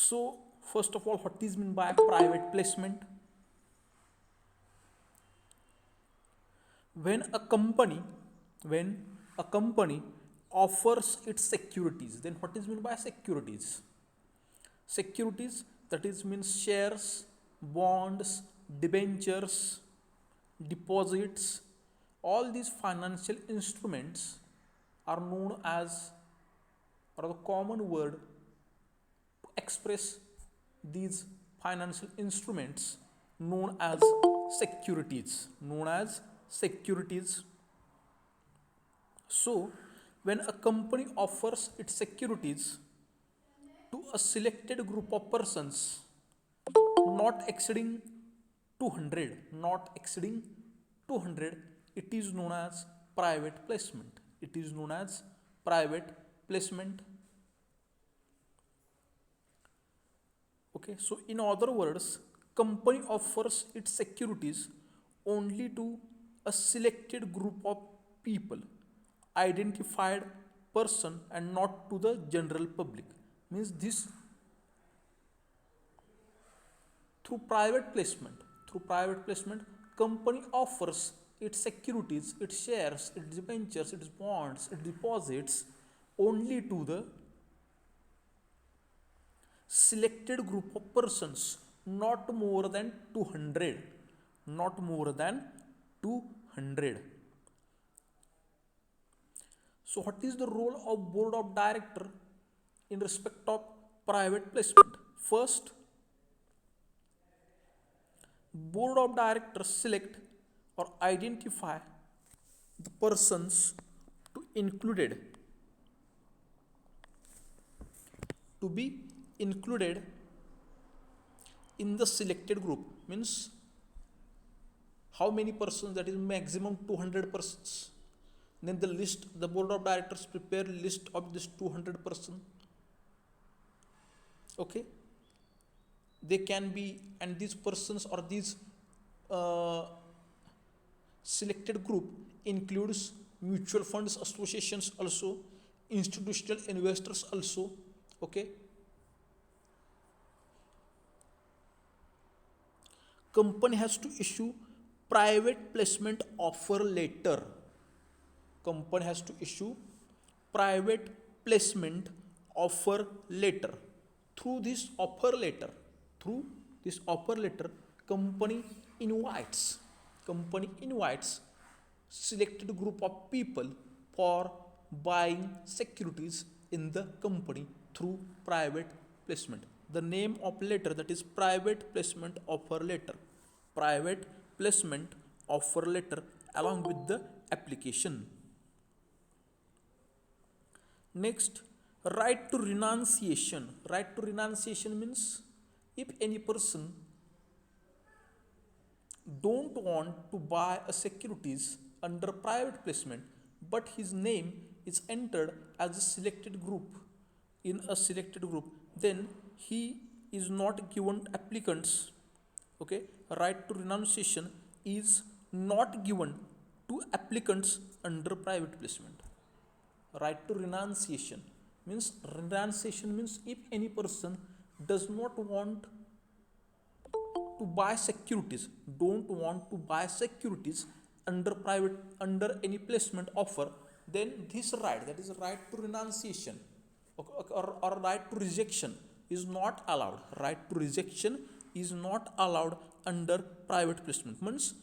So first of all, what is meant by private placement? When a company when a company offers its securities, then what is meant by securities? Securities, that is means shares, bonds, debentures, deposits. All these financial instruments are known as, or the common word to express these financial instruments, known as securities. So when a company offers its securities to a selected group of persons not exceeding 200, it is known as private placement. Okay, so in other words, company offers its securities only to a selected group of people, identified person, and not to the general public. Means this, through private placement, company offers its securities, its shares, its debentures, its bonds, its deposits only to the selected group of persons, not more than 200. So what is the role of board of director in respect of private placement? First, board of directors select or identify the persons to included to be included in the selected group. Means how many persons? That is maximum 200 persons. Then the board of directors prepare list of this 200 person. Okay, they can be, and these persons or these uh, selected group includes mutual funds associations also, institutional investors also. Okay, company has to issue private placement offer letter. Company has to issue private placement offer letter. Through this offer letter, company invites selected group of people for buying securities in the company through private placement. The name of letter, that is private placement offer letter. Private placement offer letter along with the application. Next, right to renunciation. Right to renunciation means if any person don't want to buy a securities under private placement, but his name is entered as a selected group in a selected group, then he is not given applicants. Okay, right to renunciation is not given to applicants under private placement. Right to renunciation means if any person does not want to buy securities, don't want to buy securities under any placement offer, then this right, that is right to renunciation, or right to rejection, is not allowed. Right to rejection is not allowed under private placement. Means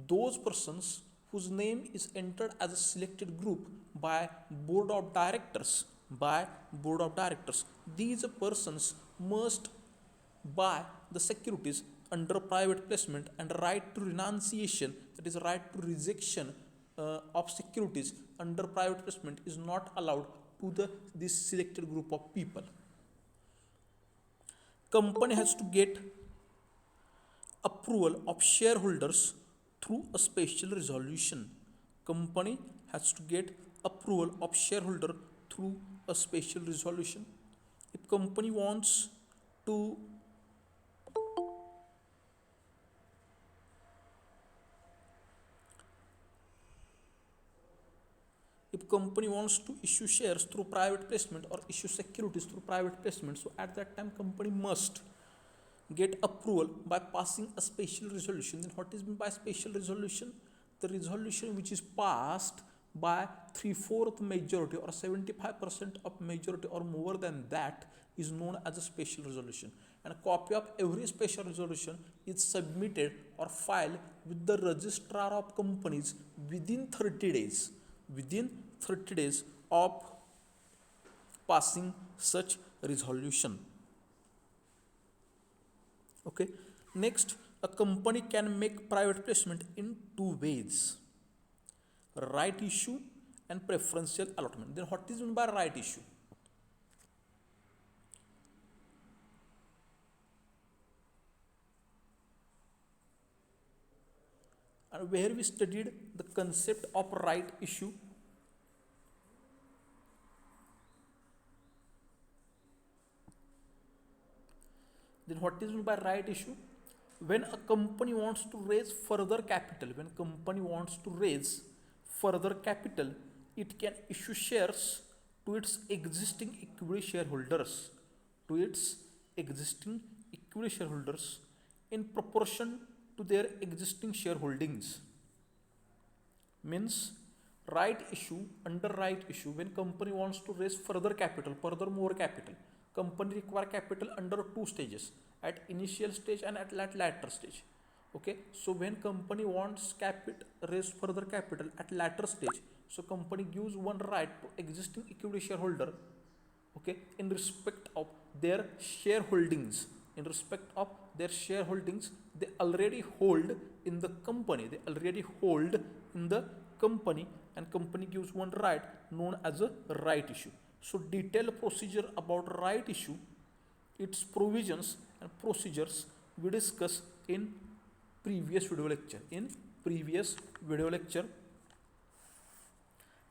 those persons whose name is entered as a selected group by board of directors, these persons must buy the securities under private placement, and right to renunciation, that is right to rejection of securities under private placement, is not allowed to this selected group of people. Company has to get approval of shareholders through a special resolution. Company has to get approval of shareholder through a special resolution. If company wants to if if company wants to issue shares through private placement or issue securities through private placement, so at that time company must get approval by passing a special resolution. Then what is meant by special resolution? The resolution which is passed by 3/4 majority or 75% of majority or more than that is known as a special resolution. And a copy of every special resolution is submitted or filed with the registrar of companies within 30 days. Within 30 days of passing such resolution. Okay. Next, a company can make private placement in two ways: right issue and preferential allotment. Then what is meant by right issue? And where we studied the concept of right issue, then what is meant by right issue? When a company wants to raise further capital, it can issue shares to its existing equity shareholders, in proportion to their existing shareholdings. Means under right issue, when company wants to raise more capital, company require capital under two stages: at initial stage and at latter stage. Okay, so when company wants raise further capital at latter stage, so company gives one right to existing equity shareholder, okay, in respect of their shareholdings, they already hold in the company, and company gives one right known as a right issue. So detailed procedure about right issue, its provisions and procedures we discuss in previous video lecture.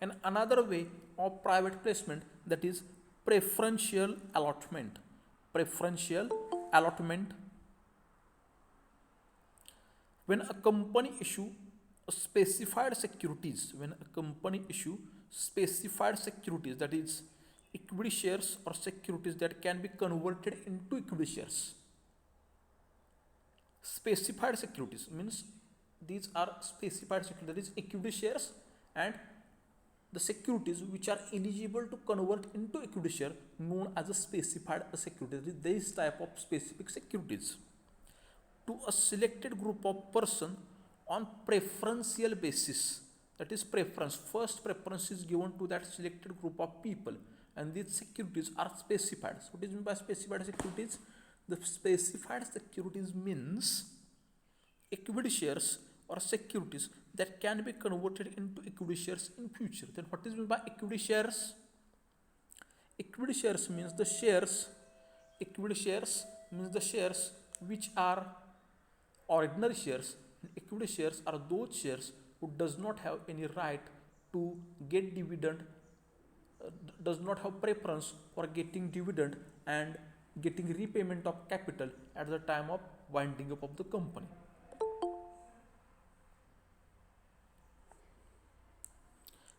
And another way of private placement, that is preferential allotment. When a company issue specified securities, that is equity shares or securities that can be converted into equity shares. Specified securities means these are specified securities, that is equity shares and the securities which are eligible to convert into equity share, known as a specified securities. This type of specific securities to a selected group of person on preferential basis, that is first preference is given to that selected group of people, and these securities are specified. So what is meant by specified securities? The specified securities means equity shares or securities that can be converted into equity shares in future. Then what is meant by equity shares? Equity shares means the shares which are ordinary shares, and equity shares are those shares who does not have any right to get dividend, does not have preference for getting dividend and getting repayment of capital at the time of winding up of the company.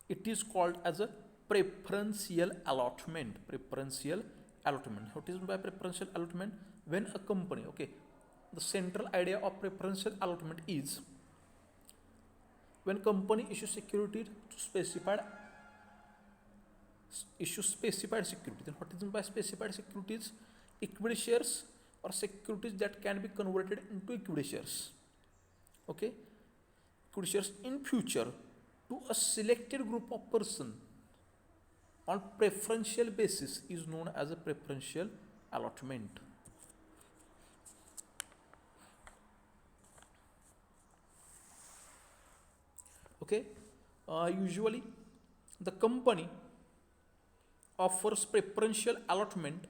It is called as a preferential allotment. What is by preferential allotment? When a company, okay, the central idea of preferential allotment is when company issues security to specified security. Then what is by specified securities? Equity shares or securities that can be converted into equity shares. Okay, equity shares in future to a selected group of person on preferential basis is known as a preferential allotment. Okay, usually the company offers preferential allotment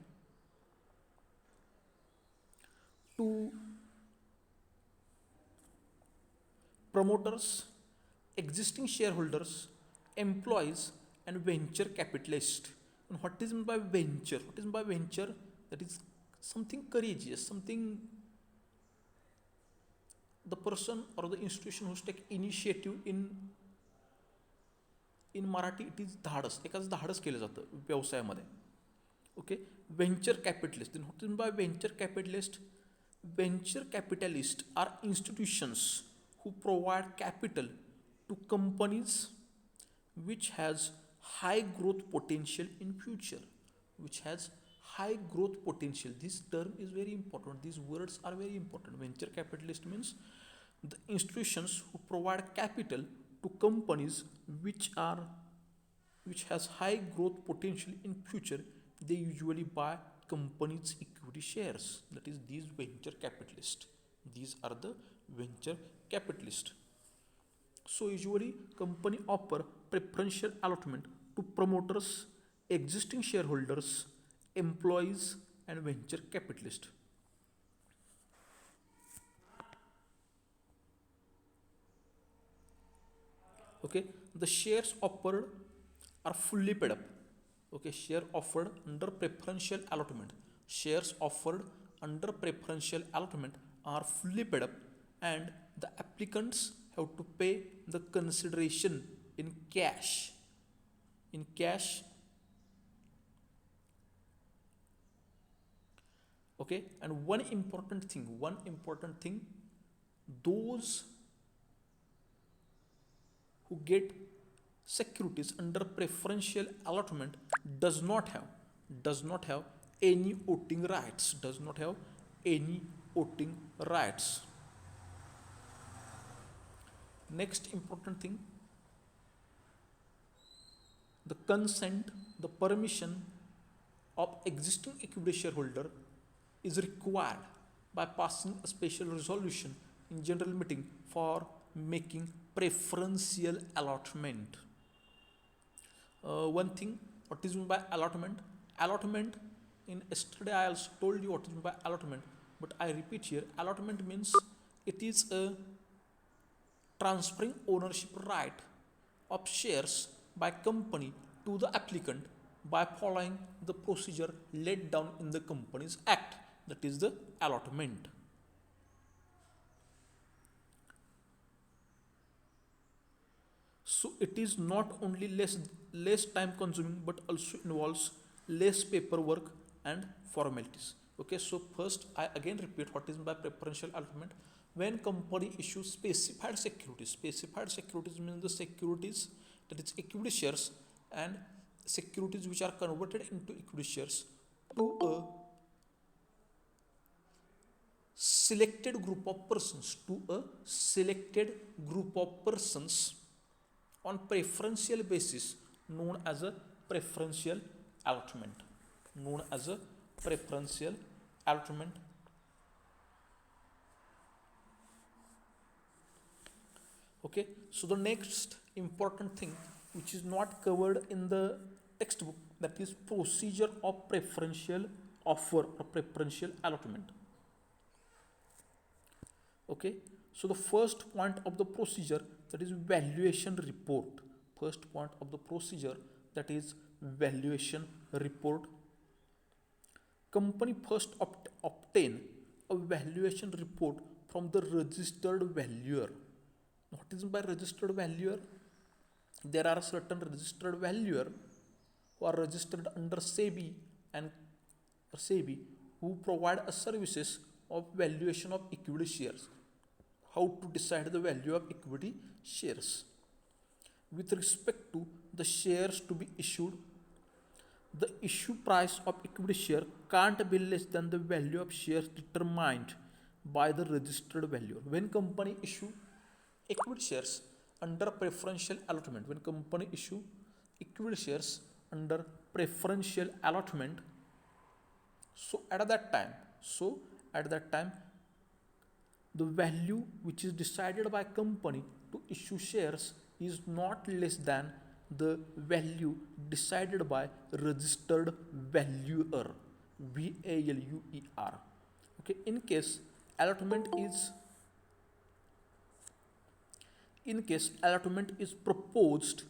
to promoters, existing shareholders, employees, and venture capitalists. And what is meant by venture? That is something courageous, something the person or the institution who's take initiative in in Marathi it is धाडस, एकाच धाडस केलं जातं व्यवसायामध्ये. Okay. Venture capitalist, what is by venture capitalist? Venture capitalists are institutions who provide capital to companies which has high growth potential in future. Which has high growth potential. This term is very important. These words are very important. Venture capitalist means the institutions who provide capital to companies which has high growth potential in future. They usually buy companies equity shares. That is, these venture capitalists, these are the venture capitalists. So usually company offer preferential allotment to promoters, existing shareholders, employees and venture capitalists. Okay, the shares offered are fully paid up. Okay, share offered under preferential allotment, shares offered under preferential allotment are fully paid up, and the applicants have to pay the consideration in cash. In cash. Okay, and one important thing, those who get securities under preferential allotment does not have any voting rights, Next important thing, the consent, the permission of existing equity shareholder is required by passing a special resolution in general meeting for making preferential allotment. One thing, what is meant by allotment? Allotment, in yesterday I also told you what is meant by allotment, but I repeat here. Allotment means it is a transferring ownership right of shares by company to the applicant by following the procedure laid down in the Companies Act. That is the allotment. So it is not only less time consuming but also involves less paperwork and formalities. Okay, so first I again repeat what is by preferential allotment. When company issues specified securities means the securities, that is equity shares and securities which are converted into equity shares to a selected group of persons on preferential basis, known as a preferential allotment. Okay, so the next important thing which is not covered in the textbook, that is procedure of preferential offer or preferential allotment. Okay, so the first point of the procedure, that is valuation report. Company first obtain a valuation report from the registered valuer. What is by registered valuer? There are certain registered valuer who are registered under SEBI who provide a services of valuation of equity shares. How to decide the value of equity shares? With respect to the shares to be issued, the issue price of equity share can't be less than the value of shares determined by the registered valuer. When company issue equity shares under preferential allotment, so at that time the value which is decided by company to issue shares is not less than the value decided by registered valuer, VALUER. Okay, in case allotment is proposed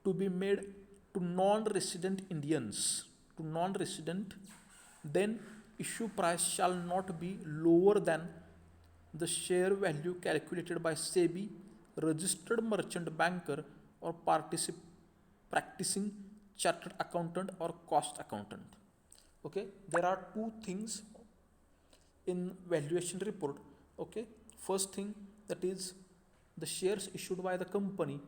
to be made to non-resident Indians, then issue price shall not be lower than the share value calculated by SEBI, registered merchant banker or practicing chartered accountant or cost accountant. Okay, there are two things in valuation report. Okay, first thing, that is the shares issued by the company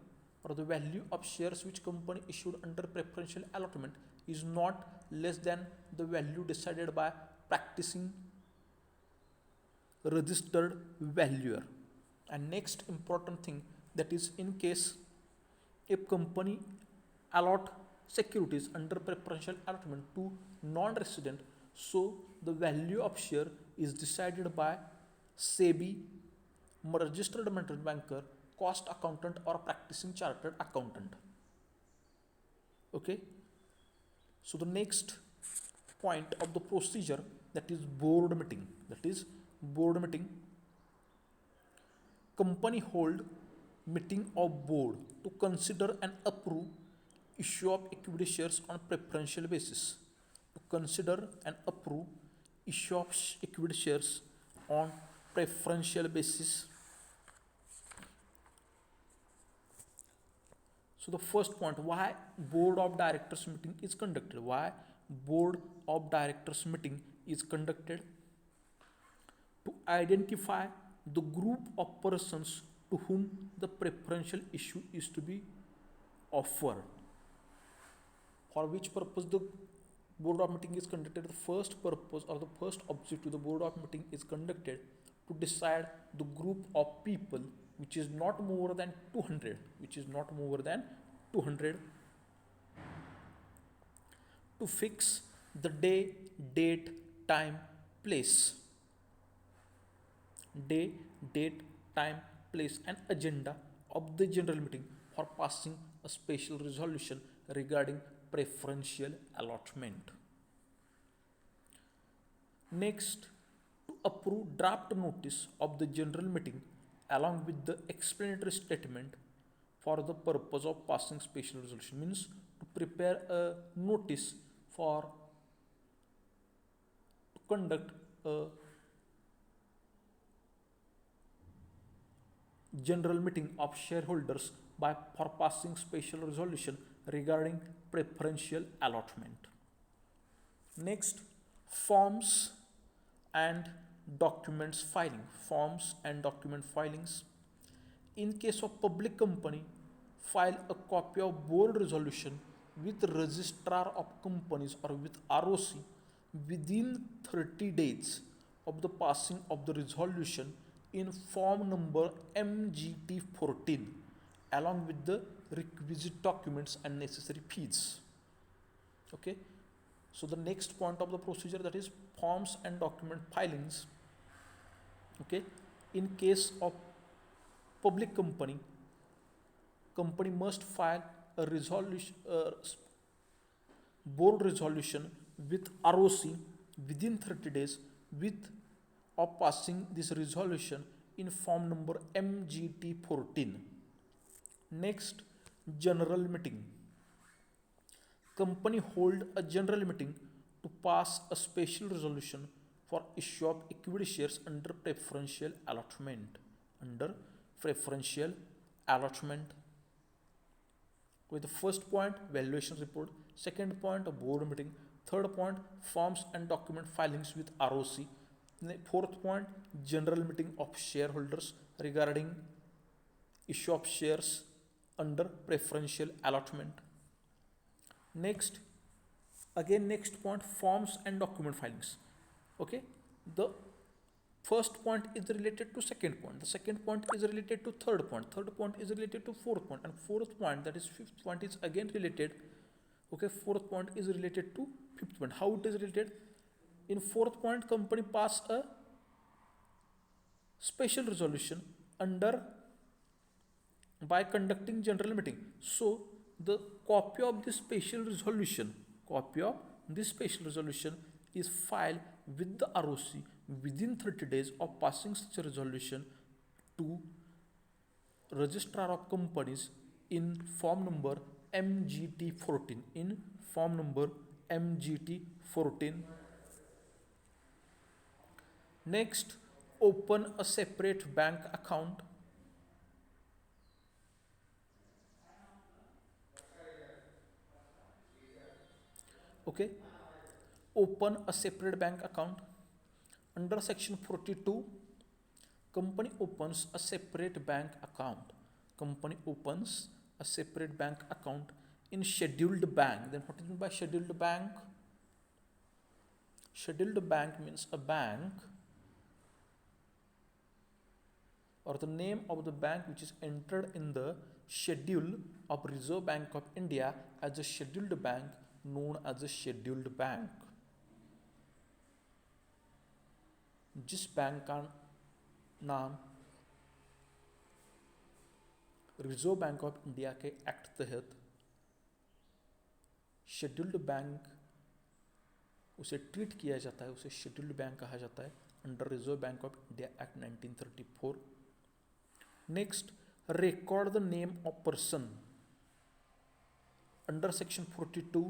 or the value of shares which company issued under preferential allotment is not less than the value decided by practicing registered valuer. And next important thing, that is in case if company allot securities under preferential allotment to non-resident, so the value of share is decided by SEBI, registered merchant banker, cost accountant or practicing chartered accountant. Okay, so the next point of the procedure, that is board meeting. That is board meeting. Company hold meeting of board to consider and approve issue of equity shares on preferential basis. To consider and approve issue of equity shares on preferential basis. So the first point, why board of directors meeting is conducted? Why board of directors meeting is conducted? To identify the group of persons to whom the preferential issue is to be offered. For which purpose the board of meeting is conducted? The first purpose or the first objective the board of meeting is conducted to decide the group of people which is not more than 200, to fix the day, date, time, place. Day, date, time, place and agenda of the general meeting for passing a special resolution regarding preferential allotment. Next, to approve draft notice of the general meeting along with the explanatory statement for the purpose of passing special resolution, means to prepare a notice for to conduct a general meeting of shareholders for passing special resolution regarding preferential allotment. Next, forms and documents filing. Forms and document filings. In case of public company, file a copy of board resolution with registrar of companies or with ROC within 30 days of the passing of the resolution in form number MGT 14 along with the requisite documents and necessary fees. Okay, so the next point of the procedure, that is forms and document filings. Okay, in case of public company, company must file a resolution, board resolution with ROC within 30 days with of passing this resolution in form number MGT 14. Next, general meeting. Company hold a general meeting to pass a special resolution for issue of equity shares under preferential allotment. With the first point, valuation report. Second point, a board meeting. Third point, forms and document filings with ROC. Fourth point, general meeting of shareholders regarding issue of shares under preferential allotment. Next point, forms and document filings. Okay, the first point is related to second point, the second point is related to third point is related to fourth point, and fourth point, that is fifth point, is again related. Okay, fourth point is related to fifth point. How it is related? In fourth point, company pass a special resolution under by conducting general meeting. So the copy of this special resolution is filed with the ROC within 30 days of passing such a resolution to registrar of companies in form number MGT 14. Next, open a separate bank account. Okay, open a separate bank account. Under section 42, company opens a separate bank account. Company opens a separate bank account in scheduled bank. Then what is meant by scheduled bank? Scheduled bank means a bank or the name of the bank which is entered in the schedule of Reserve Bank of India as a scheduled bank, known as a scheduled bank. जिस bank का नाम reserve bank of India के act तहत scheduled bank उसे treat किया जाता है, उसे शेड्यूल्ड बैंक कहा जाता है under reserve bank of India act 1934. Next, record the name of person. Under section 42,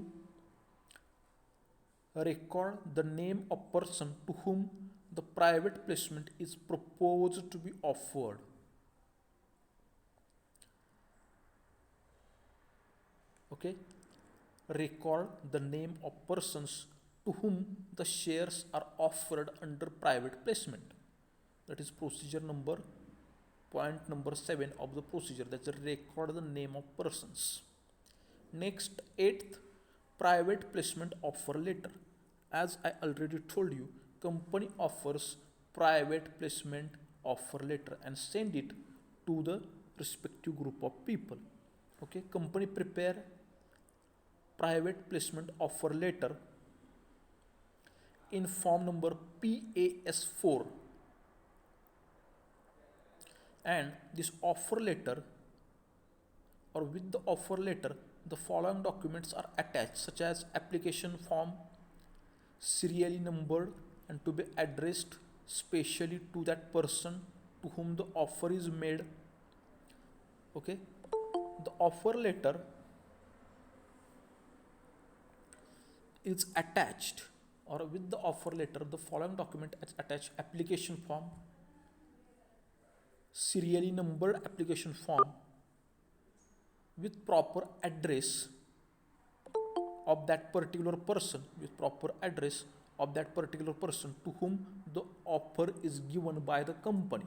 record the name of person to whom the private placement is proposed to be offered. Okay, record the name of persons to whom the shares are offered under private placement. That is procedure number point number 7 of the procedure. That's a record the name of persons. Next, 8th, private placement offer letter. As I already told you, company offers private placement offer letter and send it to the respective group of people. Okay, company prepare private placement offer letter in form number PAS4, and this offer letter or with the offer letter the following documents are attached, such as application form, serially numbered and to be addressed specially to that person to whom the offer is made. Okay, the offer letter is attached, or with the offer letter the following document is attached: application form, serially numbered application form with proper address of that particular person, to whom the offer is given by the company.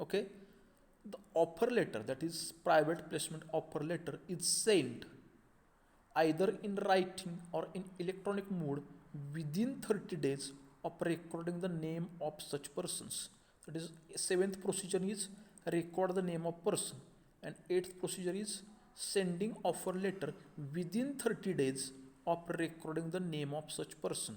Okay, the offer letter, that is private placement offer letter, is sent either in writing or in electronic mode within 30 days of recording the name of such persons. That is, 7th procedure is record the name of person, and 8th procedure is sending offer letter within 30 days of recording the name of such person.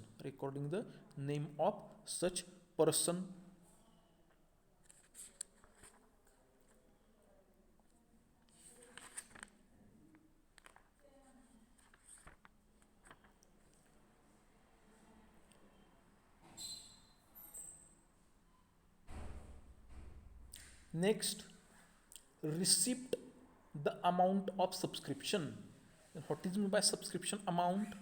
Next, receipt the amount of subscription. What is meant by subscription amount?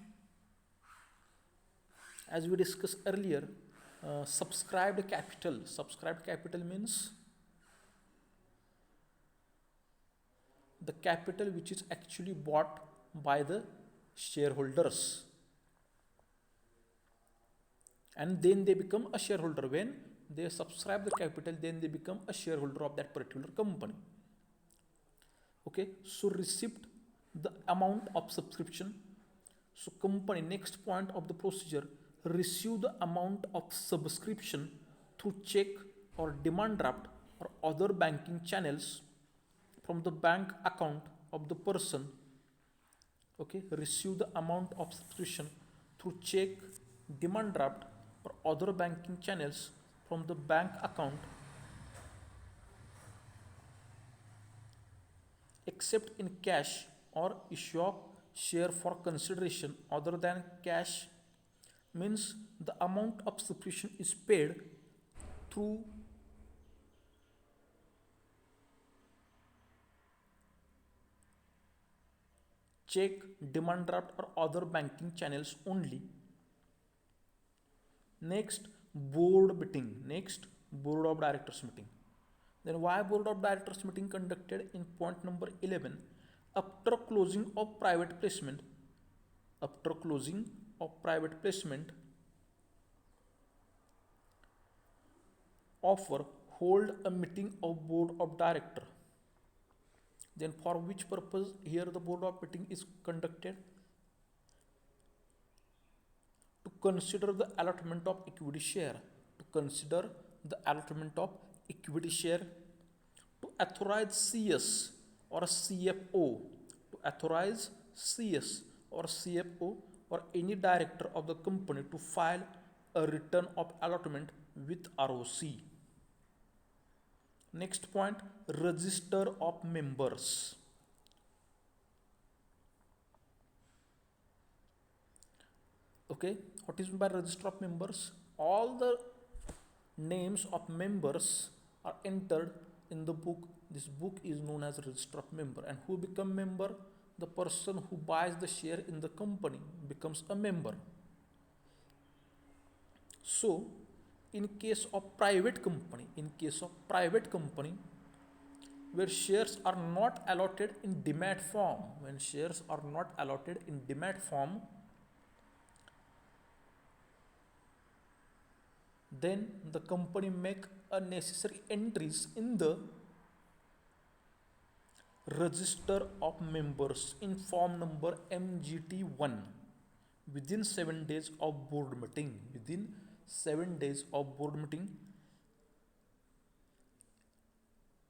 As we discussed earlier, subscribed capital. Subscribed capital means the capital which is actually bought by the shareholders, and then they become a shareholder. When they subscribe the capital, then they become a shareholder of that particular company. Okay, so receipt the amount of subscription. So company, next point of the procedure, receive the amount of subscription through check or demand draft or other banking channels from the bank account of the person. Okay, receive the amount of subscription through check, demand draft or other banking channels from the bank account, except in cash or issue of share for consideration other than cash. Means the amount of subscription is paid through check, demand draft or other banking channels only. Next, board meeting. Next, board of directors meeting. Then why board of directors meeting conducted in point number 11? After closing of private placement, after closing of private placement offer hold a meeting of board of director. Then for which purpose here the board of meeting is conducted? To consider the allotment of equity share, to consider the allotment of equity share, to authorize CS or CFO, to authorize CS or CFO or any director of the company to file a return of allotment with ROC. Next point, register of members. Okay, what is meant by register of members? All the names of members are entered in the book. This book is known as register of member. And who become member? The person who buys the share in the company becomes a member. So in case of private company, where shares are not allotted in demat form, when shares are not allotted in demat form, then the company make a necessary entries in the register of members in form number MGT1 within 7 days of board meeting. Within 7 days of board meeting,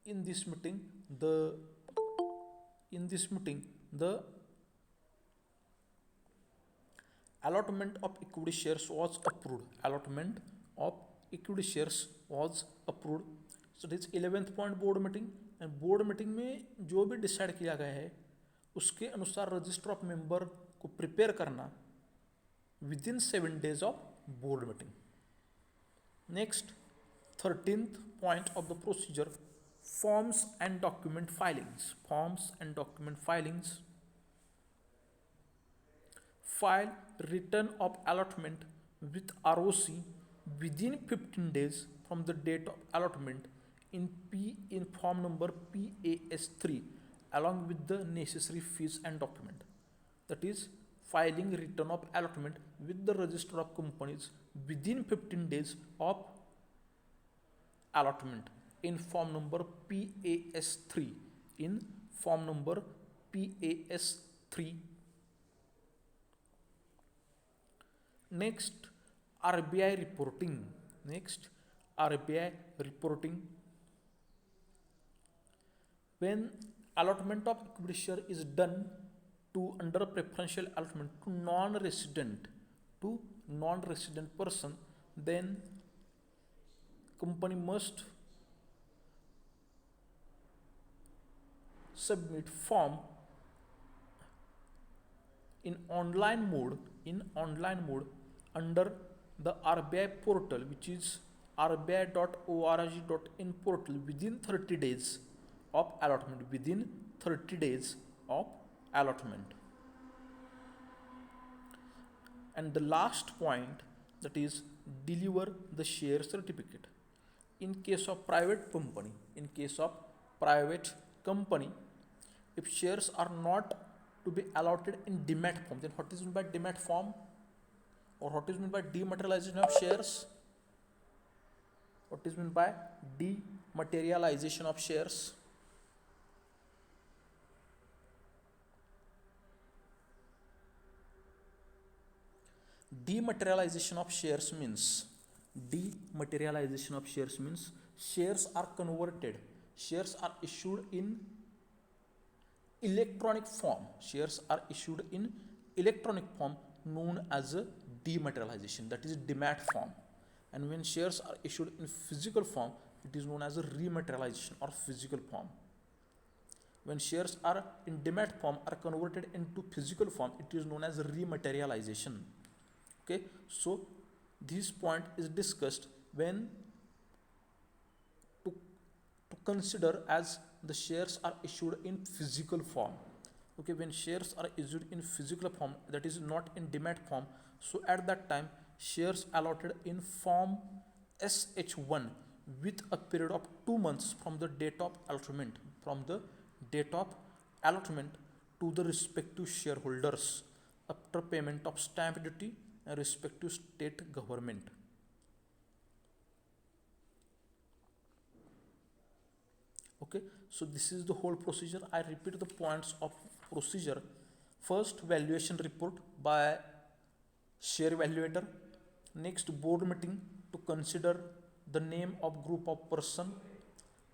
in this meeting the allotment of equity shares was approved. Allotment of equity shares was approved. So this 11th point board meeting. And board meeting में जो भी decide किया गया है उसके अनुसार register of member को prepare करना with in 7 days of board meeting. Next 13th point of the procedure, forms and document filings. Forms and document filings. File return of allotment with ROC within 15 days from the date of allotment in form number PAS3 along with the necessary fees and document. That is filing return of allotment with the register of companies within 15 days of allotment in form number PAS3. In form number PAS3. Next, RBI reporting. When allotment of equity share is done to under preferential allotment to non-resident person, then company must submit form in online mode under the RBI portal, which is rbi.org.in portal within 30 days of allotment. And the last point, that is deliver the share certificate. In case of private company, if shares are not to be allotted in demat form, then what is meant by demat form, or what is meant by dematerialization of shares? What is meant by dematerialization of shares? Dematerialization of shares means shares are converted, shares are issued in electronic form. Known as a dematerialization, that is demat form. And when shares are issued in physical form, it is known as a rematerialization or physical form. When shares are in demat form are converted into physical form, it is known as rematerialization. Okay, so this point is discussed when to consider as the shares are issued in physical form. Okay, when shares are issued in physical form, that is not in demat form, so at that time shares allotted in form SH1 with a period of 2 months from the date of allotment to the respective shareholders after payment of stamp duty and respective state government. Okay, so this is the whole procedure. I repeat the points of procedure. First, valuation report by share evaluator. Next, board meeting to consider the name of group of person,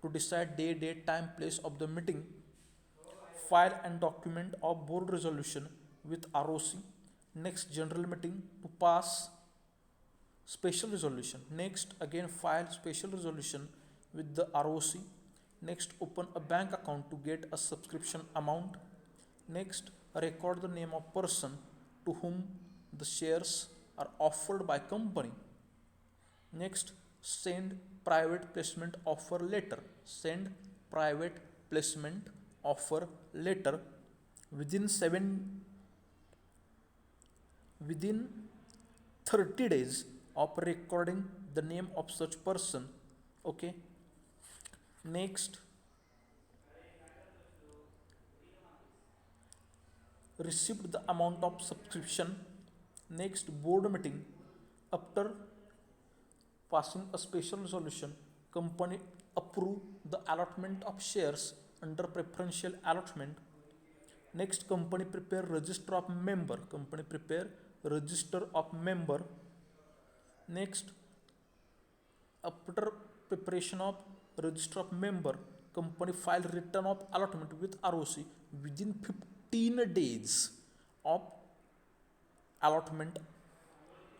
to decide day, date, time, place of the meeting. File and document of board resolution with ROC. Next, general meeting to pass special resolution. Next, again file special resolution with the ROC. Next, open a bank account to get a subscription amount. Next, record the name of person to whom the shares are offered by company. Next, send private placement offer letter. Send private placement offer letter within within 30 days of recording the name of such person. Okay. Next, received the amount of subscription. Next, board meeting after passing a special resolution, company approve the allotment of shares under preferential allotment. Next, company prepare register of member. Company prepare register of member. Next, after preparation of register of member, company file return of allotment with ROC within 15 days of allotment.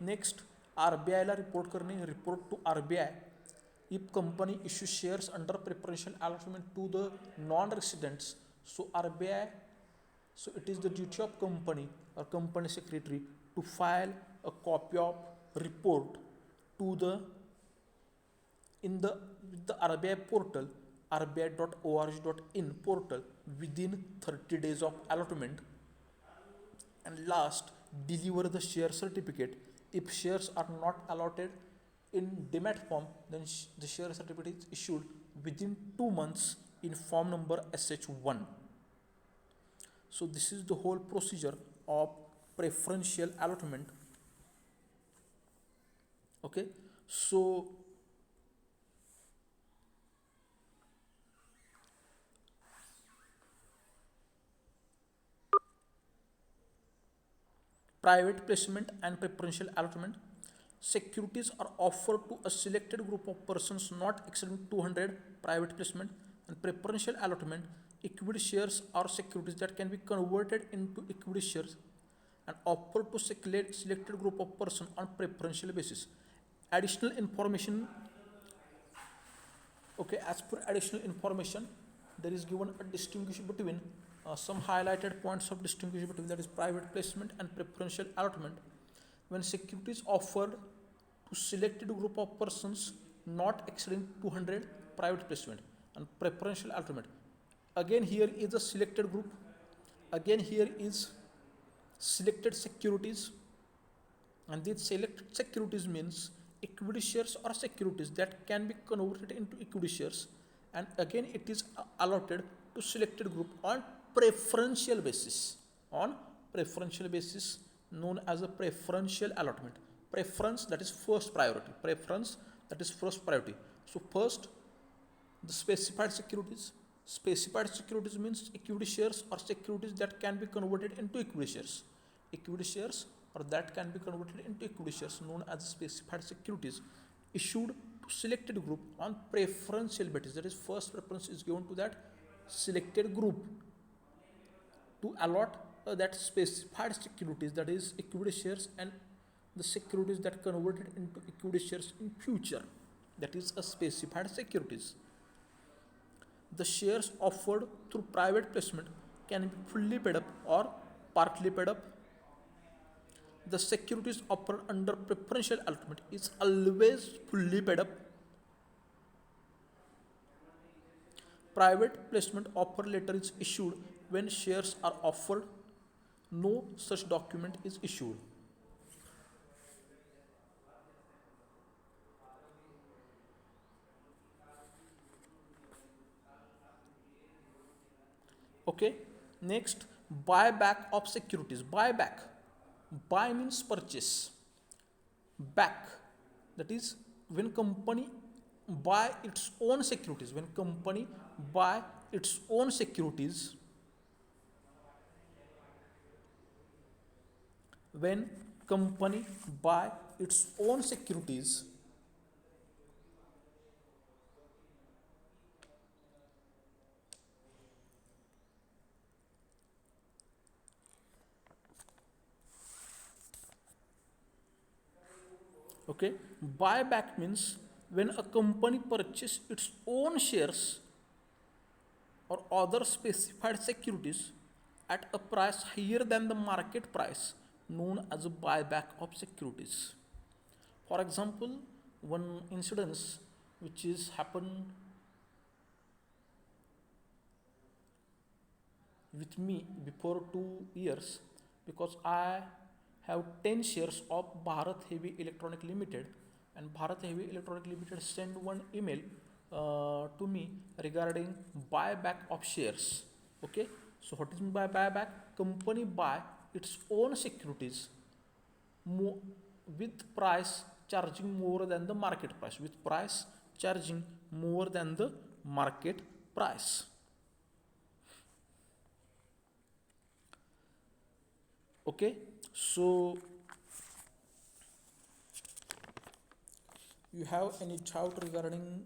Next RBIला report करणे, report to RBI if company issues shares under preferential allotment to the non-residents. So RBI, so it is the duty of company or company secretary to file a copy of report to the in the with the RBI portal, rbi.org.in portal within 30 days of allotment. And last, deliver the share certificate. If shares are not allotted in demat form, then the share certificate is issued within 2 months in form number SH1. So this is the whole procedure of preferential allotment. Okay, so private placement and preferential allotment. Securities are offered to a selected group of persons not exceeding 200. Private placement and preferential allotment. Equity shares are securities that can be converted into equity shares and offered to selected group of persons on preferential basis. Additional information. Okay, as per additional information, there is given a distinguish between some highlighted points of distinguish between, that is private placement and preferential allotment. When securities offered to selected group of persons not exceeding 200, private placement and preferential allotment. Again here is a selected group. Again here is selected securities, and these selected securities means equity shares or securities that can be converted into equity shares, and again it is allotted to selected group on preferential basis. On preferential basis, known as a preferential allotment. Preference, that is first priority. Preference, that is first priority. So first, the specified securities. Specified securities means equity shares or securities that can be converted into equity shares. Equity shares or that can be converted into equity shares, known as specified securities, issued to selected group on preferential basis. That is first preference is given to that selected group to allot that specified securities, that is equity shares, and the securities that converted into equity shares in future, that is a specified securities. The shares offered through private placement can be fully paid up or partly paid up. The securities offered under preferential allotment is always fully paid up. Private placement offer letter is issued when shares are offered. No such document is issued. Okay, next, buyback of securities. Buyback. Buy means purchase. Back, that is when company buy its own securities. When company buy its own securities, when company buy its own securities, okay. Buyback means when a company purchase its own shares or other specified securities at a price higher than the market price, known as a buyback of securities. For example, one incidence which is happened with me before 2 years, because I have 10 shares of Bharat Heavy Electronic Limited, and Bharat Heavy Electronic Limited sent one email to me regarding buyback of shares. Okay, so what is mean by buyback? Company buy its own securities with price charging more than the market price. With price charging more than the market price. Okay, so you have any doubt regarding